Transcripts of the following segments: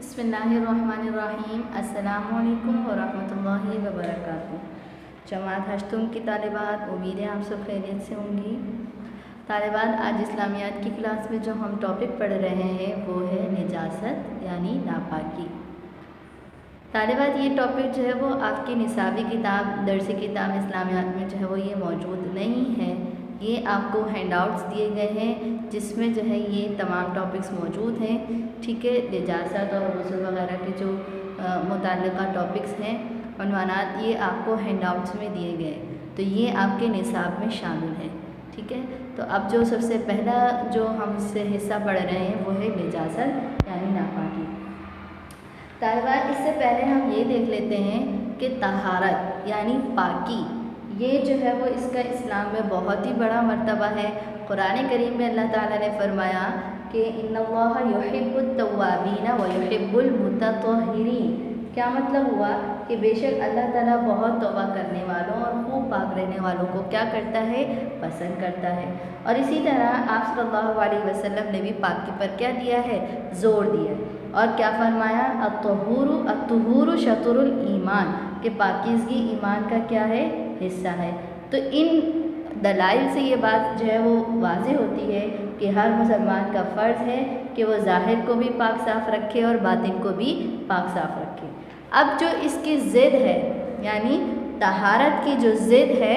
बिस्मिल्लाहिर्रहमानिर्रहीम। अस्सलामुअलैकुम वरहमतुल्लाहि वबरकातुहू। जमात हश्तुम की तालिबात, उम्मीद है आप सब खैरियत से होंगी। तालिबात, आज इस्लामियात की क्लास में जो हम टॉपिक पढ़ रहे हैं वो है निजासत यानी नापाकी। तालिबात, ये टॉपिक जो है वो आपकी निसाबी किताब दरसी किताब इस्लामियात में जो है वो ये मौजूद नहीं है। ये आपको हैंडआउट्स दिए गए हैं जिसमें जो है ये तमाम टॉपिक्स मौजूद हैं। ठीक है, निजासत और गुस्ल वगैरह के जो मुताल्लिक़ा टॉपिक्स हैं, उन्वानात, ये आपको हैंडआउट्स में दिए गए, तो ये आपके निसाब में शामिल है। ठीक है, तो अब जो सबसे पहला जो हम इससे हिस्सा पढ़ रहे हैं वो है निजासत यानी नापाकी। तालिबात, इससे पहले हम ये देख लेते हैं कि तहारत यानी पाकी, ये जो है वो इसका इस्लाम में बहुत ही बड़ा मर्तबा है। कुरान करीम में अल्लाह ताला ने फरमाया कि इन्नल्लाह युहिब्बुत तव्वाबीन व युहिब्बुल मुतत्तहिरीन। क्या मतलब हुआ कि बेशक अल्लाह ताला बहुत तौबा करने वालों और खूब पाक रहने वालों को क्या करता है, पसंद करता है। और इसी तरह आप सल्लल्लाहु अलैहि वसल्लम ने भी पाकी पर क्या दिया है, ज़ोर दिया है। और क्या फरमाया, अत्तहुरू शतरुल ईमान, कि पाकीज़गी ईमान का क्या है, हिस्सा है। तो इन दलाइल से ये बात जो है वो वाज़ेह होती है कि हर मुसलमान का फ़र्ज़ है कि वो ज़ाहिर को भी पाक साफ़ रखे और बातिन को भी पाक साफ़ रखे। अब जो इसकी ज़िद है यानी तहारत की जो ज़िद है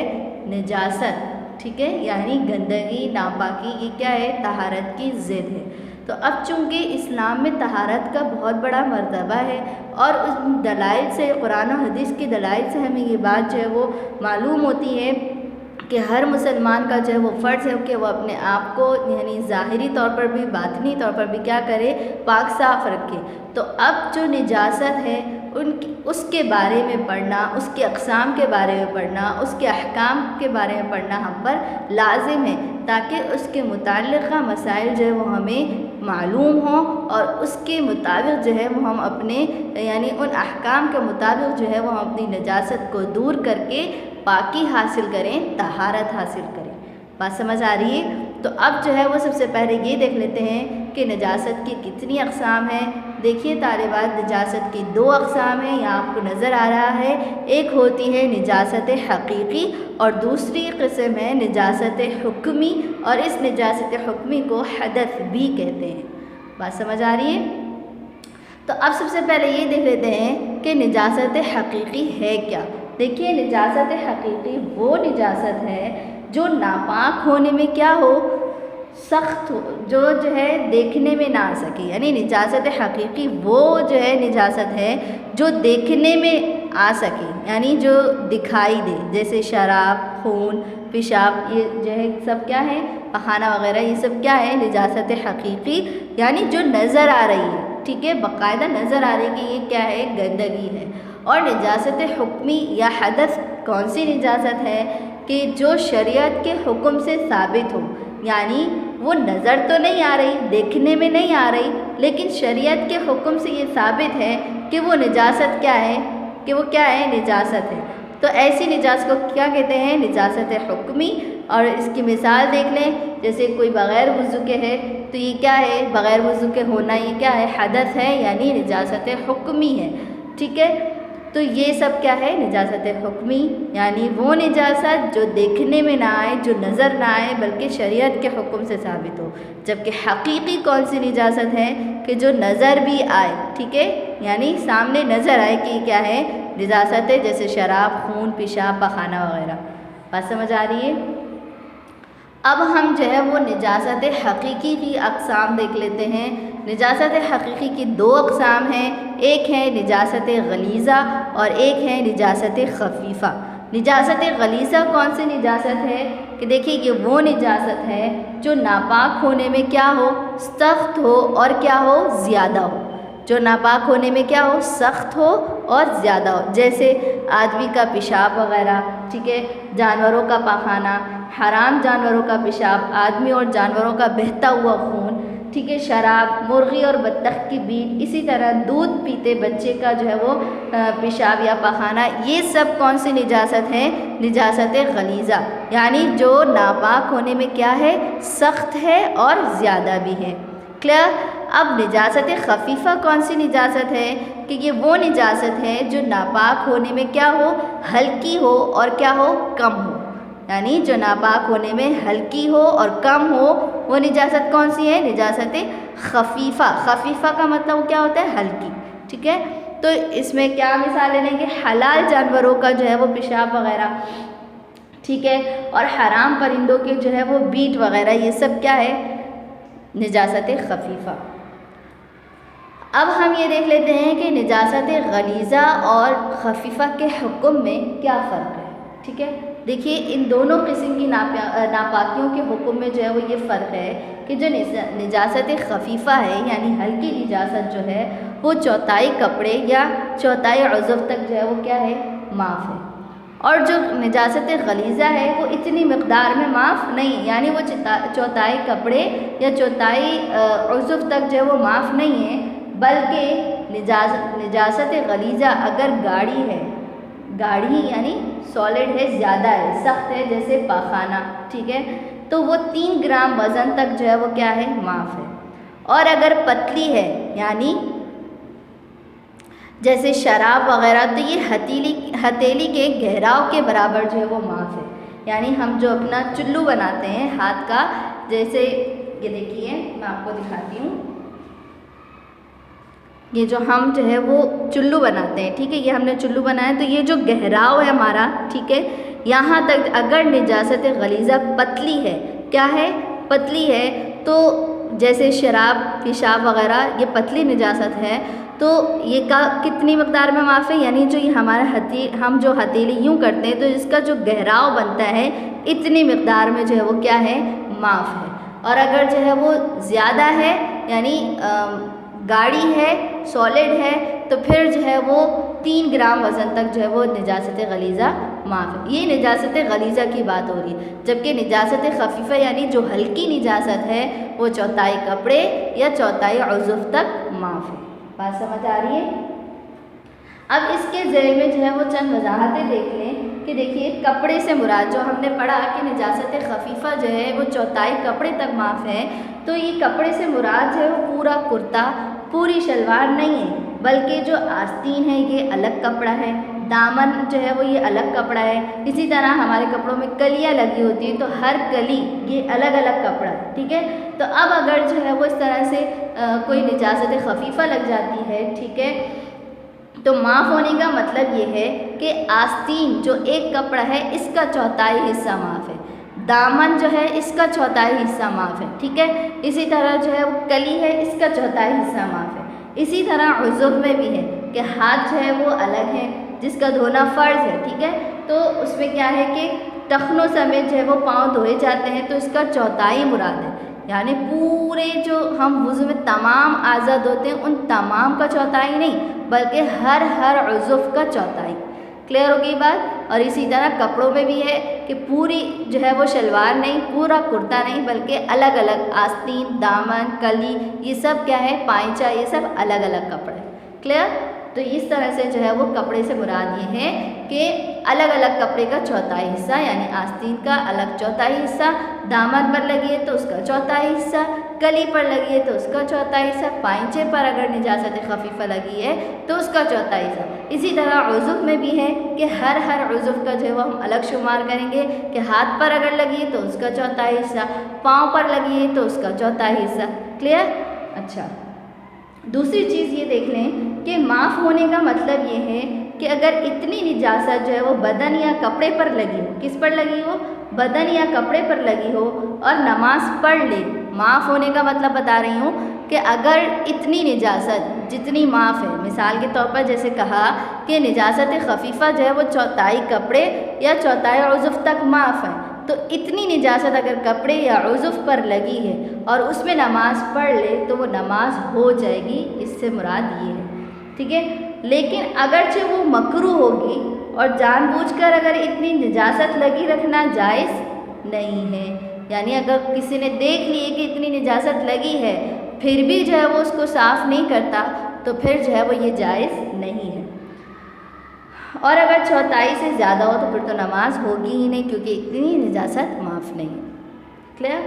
निजासत, ठीक है, यानी गंदगी नापाकी, ये क्या है, तहारत की ज़िद है। तो अब चूँकि इस्लाम में तहारत का बहुत बड़ा मर्तबा है और उस दलाइल से, कुरान और हदीस की दलाइल से हमें ये बात जो है वो मालूम होती है कि हर मुसलमान का जो है वो फ़र्ज़ है कि वो अपने आप को यानी ज़ाहिरी तौर पर भी बातिनी तौर पर भी क्या करे, पाक साफ़ रखे। तो अब जो निजासत है उसके बारे में पढ़ना, उसके अक़साम के बारे में पढ़ना, उसके अहकाम के बारे में पढ़ना हम पर लाजिम है, ताकि उसके मुताल्लिक़ा मसाइल जो है वो हमें मालूम हो और उसके मुताबिक जो है वो हम अपने यानी उन अहकाम के मुताबिक जो है वो हम अपनी निजासत को दूर करके पाकी हासिल करें, तहारत हासिल करें। बात समझ आ रही है? तो अब जो है वो सबसे पहले ये देख लेते हैं कि निजासत की कितनी अक़साम हैं। देखिए तालिबात, निजासत की दो अक़साम हैं, यहाँ आपको नज़र आ रहा है। एक होती है निजासत हकीकी और दूसरी किस्म है निजासत हुक्मी, और इस निजासत हुक्मी को हदस भी कहते हैं। बात समझ आ रही है? तो अब सबसे पहले ये देख लेते हैं कि निजासत हकीकी है क्या। देखिए, निजासत हकीकी वो निजासत है जो नापाक होने में क्या हो, सख्त हो, जो है देखने में ना आ सके। यानी निजासत हकीकी वो जो है निजासत है जो देखने में आ सके, यानी जो दिखाई दे, जैसे शराब, खून, पेशाब, ये जो है सब क्या है, पखाना वगैरह, ये सब क्या है, निजासत हकीकी, यानी जो नज़र आ रही है। ठीक है, बाकायदा नज़र आ रही है कि ये क्या है, गंदगी है। और निजासत हुक्मी या हदस कौन सी निजासत है कि जो शरीयत के हुक्म से साबित हो, यानी वो नज़र तो नहीं आ रही, देखने में नहीं आ रही, लेकिन शरीयत के हुक्म से ये साबित है कि वो निजासत क्या है, कि वो क्या है, निजासत है। तो ऐसी निजासत को क्या कहते हैं, निजासत हुक्मी। और इसकी मिसाल देख लें, जैसे कोई बग़ैर वज़ू के है तो ये क्या है, बग़ैर वज़ू के होना, ये क्या है, हदस है, यानी निजासत हुक्मी है। ठीक है, तो ये सब क्या है, निजासत हुक्मी, यानी वो निजासत जो देखने में ना आए, जो नज़र ना आए, बल्कि शरीयत के हुक्म से साबित हो। जबकि हकीकी कौन सी निजासत है कि जो नज़र भी आए, ठीक है, यानी सामने नज़र आए कि क्या है, निजासत है, जैसे शराब, खून, पेशाब, पखाना वगैरह। बात समझ आ रही है? अब हम जो है वो निजासत हकीकी की अक़साम देख लेते हैं। निजासत हकीकी की दो अक़साम हैं, एक है निजासत गलीज़ा और एक है निजासत खफ़ीफ़ा। निजासत गलीज़ा कौन सी निजासत है कि देखिए, ये वो निजासत है जो नापाक होने में क्या हो, सख्त हो, और क्या हो, ज़्यादा हो। जो नापाक होने में क्या हो, सख्त हो और ज़्यादा हो, जैसे आदमी का पेशाब वगैरह, ठीक है, जानवरों का पखाना, हराम जानवरों का पेशाब, आदमी और जानवरों का बहता हुआ खून, ठीक है, शराब, मुर्गी और बत्तख की बीट, इसी तरह दूध पीते बच्चे का जो है वो पेशाब या पखाना, ये सब कौन सी निजासत है, निजासत गलीज़ा, यानी जो नापाक होने में क्या है, सख्त है और ज़्यादा भी है। क्लियर? अब निजासत खफ़ीफ़ा कौन सी निजासत है कि ये वो निजासत है जो नापाक होने में क्या हो, हल्की हो और क्या हो, कम हो। यानी जो नापाक होने में हल्की हो और कम हो वो निजासत कौन सी है, निजासत खफ़ीफ़ा। खफ़ीफ़ा का मतलब क्या होता है, हल्की। ठीक है, तो इसमें क्या मिसालें लेंगे, हलाल जानवरों का जो है वो पेशाब वगैरह, ठीक है, और हराम परिंदों के जो है वो बीट वगैरह, ये सब क्या है, निजासत खफ़ीफ़ा। अब हम ये देख लेते हैं कि निजासत गलीज़ा और खफ़ीफ़ा के हुक्म में क्या फ़र्क है। ठीक है, देखिए इन दोनों किस्म की नापाकियों के हुक्म में जो है वो ये फ़र्क है कि जो निजासत खफ़ीफ़ा है यानी हल्की निजासत जो है वो चौथाई कपड़े या चौथाई उज़्व तक जो है वो क्या है, माफ़ है, और जो निजासत गलीज़ा है वो इतनी मकदार में माफ़ नहीं है, यानी वो चौथाई कपड़े या चौथाई उज़्व तक जो है वो माफ़ नहीं है, बल्कि निजासत गलीज़ा अगर गाढ़ी है, गाढ़ी यानी सॉलिड है, ज़्यादा है, सख्त है, जैसे पाखाना, ठीक है, तो वो 3 ग्राम वज़न तक जो है वो क्या है, माफ़ है। और अगर पतली है यानी जैसे शराब वगैरह, तो ये हथेली के गहराव के बराबर जो है वो माफ़ है। यानी हम जो अपना चुल्लू बनाते हैं हाथ का, जैसे ये देखिए मैं आपको दिखाती हूँ, ये जो हम जो है वो चुल्लू बनाते हैं, ठीक है, ये हमने चुल्लू बनाया, तो ये जो गहराव है हमारा, ठीक है, यहाँ तक अगर निजासत गलीज़ा पतली है, क्या है, पतली है, तो जैसे शराब पेशाब वगैरह ये पतली निजासत है, तो ये का कितनी मकदार में माफ़ है, यानी जो ये हमारा हम जो हथेली यूँ करते हैं तो इसका जो गहराव बनता है इतनी मकदार में जो है वो क्या है, माफ़ है। और अगर जो है वो ज़्यादा है यानी गाढ़ी है, सॉलिड है, तो फिर जो है वो 3 ग्राम वज़न तक जो है वो निजासत गलीज़ा माफ़ है। ये निजासत गलीज़ा की बात हो रही है, जबकि निजासत खफ़ीफ़ा यानी जो हल्की निजासत है वो चौथाई कपड़े या चौथाई उज़्व तक माफ़ है। बात समझ आ रही है? अब इसके ज़ेल में जो है वो चंद वजाहतें देख लें कि देखिए कपड़े से मुराद, जो हमने पढ़ा कि निजासत खफ़ीफ़ा जो है वो चौथाई कपड़े तक माफ़ है, तो ये कपड़े से मुराद जो है वो पूरा कुर्ता, पूरी शलवार नहीं है, बल्कि जो आस्तीन है ये अलग कपड़ा है, दामन जो है वो ये अलग कपड़ा है, इसी तरह हमारे कपड़ों में कलियाँ लगी होती हैं तो हर कली ये अलग अलग कपड़ा है। ठीक है, तो अब अगर जो है वो इस तरह से कोई निजासत खफ़ीफ़ा लग जाती है, ठीक है, तो माफ़ होने का मतलब ये है कि आस्तीन जो एक कपड़ा है इसका चौथाई हिस्सा माफ़ है, दामन जो है इसका चौथाई हिस्सा माफ़ है, ठीक है, इसी तरह जो है वो कली है इसका चौथाई हिस्सा माफ़ है। इसी तरह उज़्व में भी है कि हाथ जो है वो अलग है जिसका धोना फ़र्ज़ है, ठीक है, तो उसमें क्या है कि टखनों समेत जो है वो पाँव धोए जाते हैं, तो इसका चौथाई मुराद है, यानी पूरे जो हम वुज़ू में तमाम आज़ाद होते हैं उन तमाम का चौथाई नहीं, बल्कि हर उज़्व का चौथाई। क्लियर हो गई बात? और इसी तरह कपड़ों में भी है कि पूरी जो है वो शलवार नहीं, पूरा कुर्ता नहीं, बल्कि अलग अलग आस्तीन, दामन, कली, ये सब क्या है, पायचा, ये सब अलग अलग कपड़े। क्लियर? तो इस तरह से जो है वो कपड़े से मुराद ये है कि अलग अलग कपड़े का चौथाई हिस्सा, यानी आस्तीन का अलग चौथाई हिस्सा, दामन पर लगी है तो उसका चौथाई हिस्सा, कली पर लगी है तो उसका चौथाई हिस्सा, पाइंचे पर अगर निजासत खफ़ीफ़ा लगी है तो उसका चौथाई हिस्सा। इसी तरह उज़्व में भी है कि हर उज़्व का जो है वो हम अलग शुमार करेंगे कि हाथ पर अगर लगी है तो उसका चौथाई हिस्सा, पाँव पर लगी है तो उसका चौथाई हिस्सा। क्लियर? अच्छा, दूसरी चीज़ ये देख लें कि माफ़ होने का मतलब ये है कि अगर इतनी निजासत जो है वो बदन या कपड़े पर लगी हो, किस पर लगी हो, बदन या कपड़े पर लगी हो, और नमाज पढ़ ले, माफ़ होने का मतलब बता रही हूँ कि अगर इतनी निजासत जितनी माफ़ है, मिसाल के तौर पर जैसे कहा कि निजासत खफ़ीफ़ा जो है वो चौथाई कपड़े या चौथाई उज़्व तक माफ़ है, तो इतनी निजासत अगर कपड़े या उज़्व पर लगी है और उसमें नमाज पढ़ ले तो वो नमाज हो जाएगी, इससे मुराद ये है। ठीक है, लेकिन अगरचे वो मकरूह होगी और जानबूझकर अगर इतनी निजासत लगी रखना जायज़ नहीं है, यानी अगर किसी ने देख लिए कि इतनी निजासत लगी है फिर भी जो है वो उसको साफ़ नहीं करता तो फिर जो है वो ये जायज़ नहीं है। और अगर चौथाई से ज़्यादा हो तो फिर तो नमाज होगी ही नहीं, क्योंकि इतनी निजासत माफ़ नहीं है। क्लियर?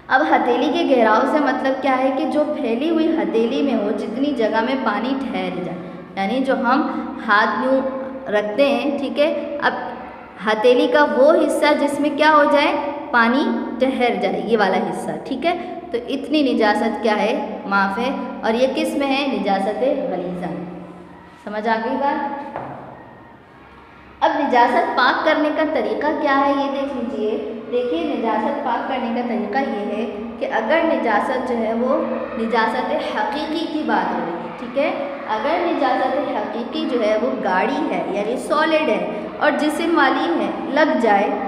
अब हथेली के घेराव से मतलब क्या है कि जो फैली हुई हथेली में हो, जितनी जगह में पानी ठहर जाए, यानी जो हम हाथ यूँ रखते हैं, ठीक है, अब हथेली का वो हिस्सा जिसमें क्या हो जाए, पानी ठहर जाए, ये वाला हिस्सा, ठीक है। तो इतनी निजासत क्या है, माफ़ है, और ये किस में है, निजासत गलीज़ा में। समझ आ गई बात। अब निजासत पाक करने का तरीका क्या है, ये देख लीजिए। देखिए, निजासत पाक करने का तरीका ये है कि अगर निजासत जो है वो निजासत हकीकी की बात हो रही है, ठीक है, अगर निजासत हकीकी जो है वो गाढ़ी है यानी सॉलिड है और जिस्म वाली है, लग जाए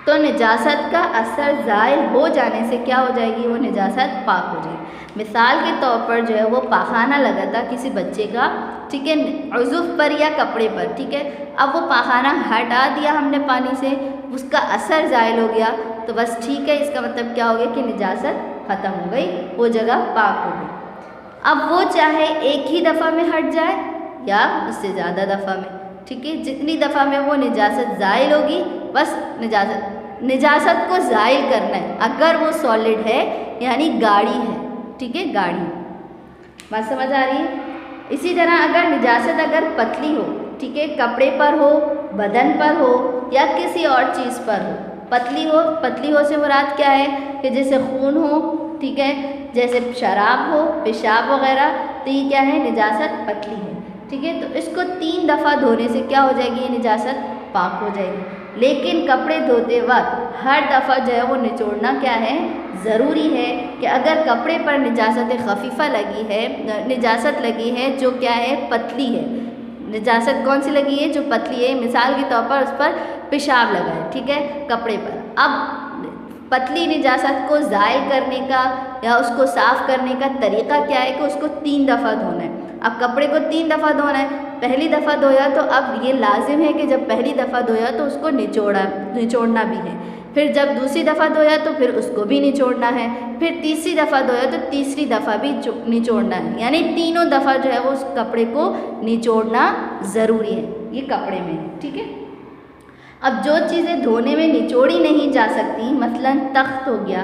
तो निजासत का असर ज़ायल हो जाने से क्या हो जाएगी, वो निजासत पाक हो जाएगी। मिसाल के तौर पर जो है वो पाखाना लगा था किसी बच्चे का, ठीक है, उज़ुफ़ पर या कपड़े पर, ठीक है, अब वो पाखाना हटा दिया हमने पानी से, उसका असर ज़ायल हो गया, तो बस ठीक है, इसका मतलब क्या हो गया कि निजासत ख़त्म हो गई, वो जगह पाक हो गई। अब वो चाहे एक ही दफ़ा में हट जाए या उससे ज़्यादा दफ़ा में, ठीक है, जितनी दफ़ा में वो निजासत ज़ायल होगी, बस निजासत को ज़ायल करना है। अगर वो सॉलिड है यानी गाढ़ी है, ठीक है, गाढ़ी, बात समझ आ रही है। इसी तरह अगर निजासत अगर पतली हो, ठीक है, कपड़े पर हो, बदन पर हो या किसी और चीज़ पर हो, पतली हो से मुराद क्या है कि जैसे खून हो, ठीक है, जैसे शराब हो, पेशाब वगैरह, तो ये क्या है, निजासत पतली है, ठीक है। तो इसको 3 दफ़ा धोने से क्या हो जाएगी, ये निजासत पाक हो जाएगी। लेकिन कपड़े धोते वक्त हर दफ़ा जो है वो निचोड़ना क्या है, ज़रूरी है कि अगर कपड़े पर निजासत खफीफ़ा लगी है, निजासत लगी है जो क्या है, पतली है, निजासत कौन सी लगी है, जो पतली है, मिसाल के तौर पर उस पर पेशाब लगा है, ठीक है, कपड़े पर। अब पतली निजासत को ज़ायल करने का या उसको साफ़ करने का तरीक़ा क्या है कि उसको 3 दफ़ा धोना है। अब कपड़े को 3 दफ़ा धोना है, पहली दफ़ा धोया तो अब ये लाजिम है कि जब पहली दफ़ा धोया तो उसको निचोड़ना भी है, फिर जब दूसरी दफ़ा धोया तो फिर उसको भी निचोड़ना है, फिर तीसरी दफ़ा धोया तो तीसरी दफ़ा भी निचोड़ना है, यानी तीनों दफ़ा जो है वो उस कपड़े को निचोड़ना ज़रूरी है, ये कपड़े में, ठीक है। अब जो चीज़ें धोने में निचोड़ी नहीं जा सकती, मसलन तख्त हो गया,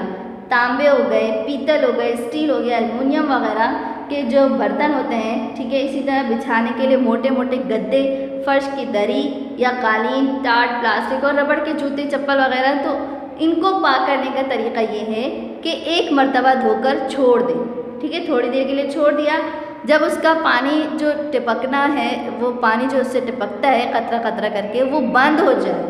तांबे हो गए, पीतल हो गए, स्टील हो गया, एल्युमिनियम वगैरह के जो बर्तन होते हैं, ठीक है, इसी तरह बिछाने के लिए मोटे मोटे गद्दे, फर्श की दरी या कालीन, टाट, प्लास्टिक और रबड़ के जूते, चप्पल वगैरह, तो इनको पाक करने का तरीका ये है कि एक मर्तबा धोकर छोड़ दें, ठीक है, थोड़ी देर के लिए छोड़ दिया, जब उसका पानी जो टपकना है, वो पानी जो उससे टपकता है कतरा कतरा करके, वो बंद हो जाए,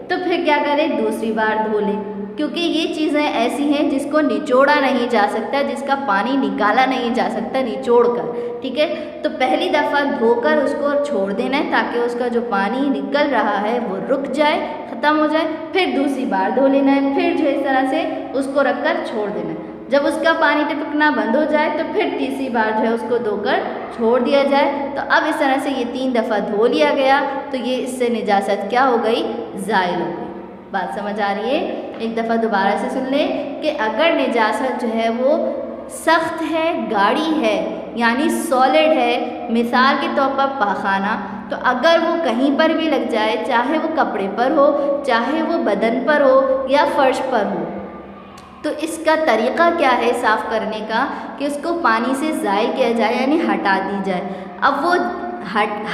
तो फिर क्या करें, दूसरी बार धो लें, क्योंकि ये चीज़ें ऐसी हैं जिसको निचोड़ा नहीं जा सकता, जिसका पानी निकाला नहीं जा सकता निचोड़ कर, ठीक है। तो पहली दफ़ा धोकर उसको छोड़ देना है ताकि उसका जो पानी निकल रहा है वो रुक जाए, ख़त्म हो जाए, फिर दूसरी बार धो लेना है, फिर जो इस तरह से उसको रख कर छोड़ देना है। जब उसका पानी टपकना बंद हो जाए तो फिर तीसरी बार जो है उसको धोकर छोड़ दिया जाए। तो अब इस तरह से ये 3 दफ़ा धो लिया गया, तो ये इससे निजासत क्या हो गई, ज़ायल हो गई। बात समझ आ रही है। एक दफ़ा दोबारा से सुन लें कि अगर निजासत जो है वो सख्त है, गाढ़ी है, यानी सॉलिड है, मिसाल के तौर पर पाखाना, तो अगर वो कहीं पर भी लग जाए, चाहे वो कपड़े पर हो, चाहे वो बदन पर हो या फर्श पर हो, तो इसका तरीक़ा क्या है साफ़ करने का कि उसको पानी से ज़ायल किया जाए, यानी हटा दी जाए। अब वो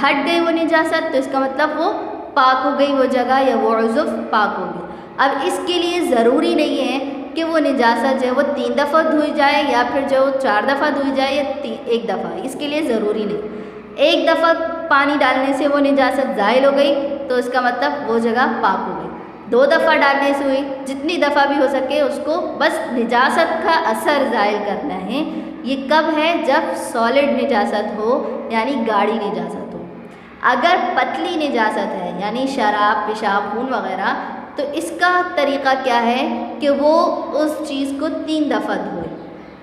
हट गई वो निजासत, तो इसका मतलब वो पाक हो गई वो जगह, या वो उज़ुफ़ पाक हो गई। अब इसके लिए ज़रूरी नहीं है कि वो निजासत जो है वो 3 दफ़ा धुई जाए या फिर जो 4 दफ़ा धुई जाए या 1 दफ़ा, इसके लिए ज़रूरी नहीं। 1 दफ़ा पानी डालने से वो निजासत ज़ायल हो गई तो इसका मतलब वो जगह पाक हो गई। 2 दफ़ा डालने से हुई, जितनी दफ़ा भी हो सके उसको बस निजासत का असर ज़ायल करना है। ये कब है, जब सॉलिड निजासत हो, यानी गाढ़ी निजासत हो। अगर पतली निजासत है, यानी शराब, पेशाब, खून वगैरह, तो इसका तरीक़ा क्या है कि वो उस चीज़ को 3 दफ़ा धोए।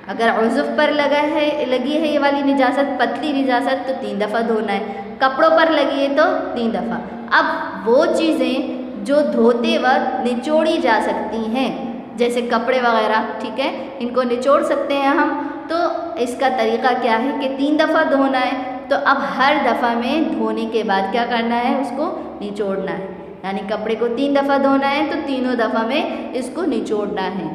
अगर उज़ुफ़ पर लगी है ये वाली निजासत, पतली निजासत, तो 3 दफ़ा धोना है। कपड़ों पर लगी है तो 3 दफ़ा। अब वो चीज़ें जो धोते वक्त निचोड़ी जा सकती हैं, जैसे कपड़े वगैरह, ठीक है, इनको निचोड़ सकते हैं हम, तो इसका तरीक़ा क्या है कि 3 दफ़ा धोना है। तो अब हर दफ़ा में धोने के बाद क्या करना है, उसको निचोड़ना है, यानी कपड़े को 3 दफ़ा धोना है तो तीनों दफ़ा में इसको निचोड़ना है।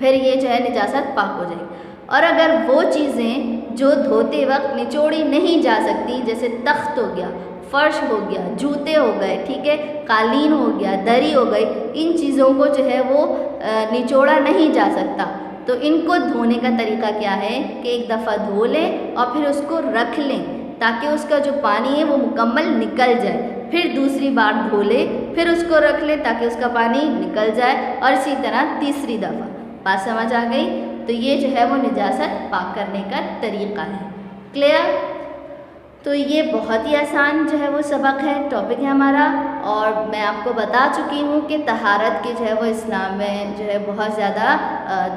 फिर ये जो है निजासत पाक हो जाएगी। और अगर वो चीज़ें जो धोते वक्त निचोड़ी नहीं जा सकती, जैसे तख्त हो गया, फ़र्श हो गया, जूते हो गए, ठीक है, कालीन हो गया, दरी हो गई, इन चीज़ों को जो है वो निचोड़ा नहीं जा सकता, तो इनको धोने का तरीका क्या है कि एक दफ़ा धो लें और फिर उसको रख लें ताकि उसका जो पानी है वो मुकम्मल निकल जाए। फिर दूसरी बार धो लें, फिर उसको रख लें ताकि उसका पानी निकल जाए, और इसी तरह तीसरी दफ़ा। बात समझ आ गई? तो ये जो है वो निजासत पाक करने का तरीक़ा है। क्लियर? तो ये बहुत ही आसान जो है वो सबक है, टॉपिक है हमारा, और मैं आपको बता चुकी हूँ कि तहारत की जो है वो इस्लाम में जो है बहुत ज़्यादा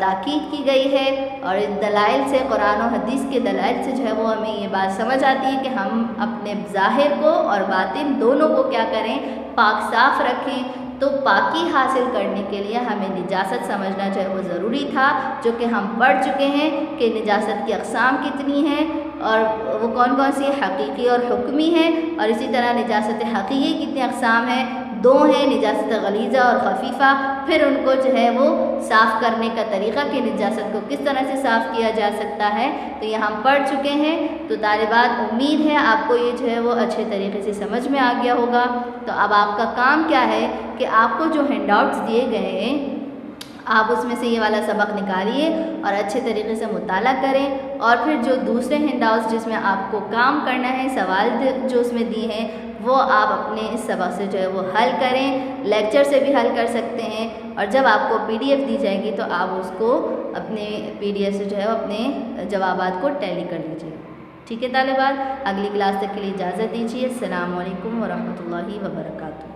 ताकीद की गई है, और इस दलाइल से, कुरान और हदीस के दलाइल से जो है वो हमें ये बात समझ आती है कि हम अपने ज़ाहिर को और बातिन दोनों को क्या करें, पाक साफ़ रखें। तो पाकी हासिल करने के लिए हमें निजासत समझना जो है वो ज़रूरी था, जो कि हम पढ़ चुके हैं कि निजासत की अक़साम कितनी हैं और वो कौन कौन सी हकीकी और हुक्मी है, और इसी तरह निजासत हकीकी कितनी अक़साम है, 2 हैं, निजासत गलीज़ा और खफीफ़ा। फिर उनको जो है वो साफ़ करने का तरीक़ा कि निजासत को किस तरह से साफ़ किया जा सकता है, तो ये हम पढ़ चुके हैं। तो तालिबात, उम्मीद है आपको ये जो है वो अच्छे तरीक़े से समझ में आ गया होगा। तो अब आपका काम क्या है कि आपको जो हैंडआउट्स दिए गए हैं आप उसमें से ये वाला सबक निकालिए और अच्छे तरीके से मुताला करें, और फिर जो दूसरे हैंडआउट्स जिसमें आपको काम करना है, सवाल जो उसमें दिए हैं वो आप अपने इस सबक से जो है वो हल करें। लेक्चर से भी हल कर सकते हैं, और जब आपको PDF दी जाएगी तो आप उसको अपने PDF से जो है अपने जवाबात को टैली कर लीजिए। ठीक है तालिबात, अगली क्लास तक के लिए इजाज़त दीजिए। अस्सलामु अलैकुम वरहमतुल्लाहि वबरकातुहू।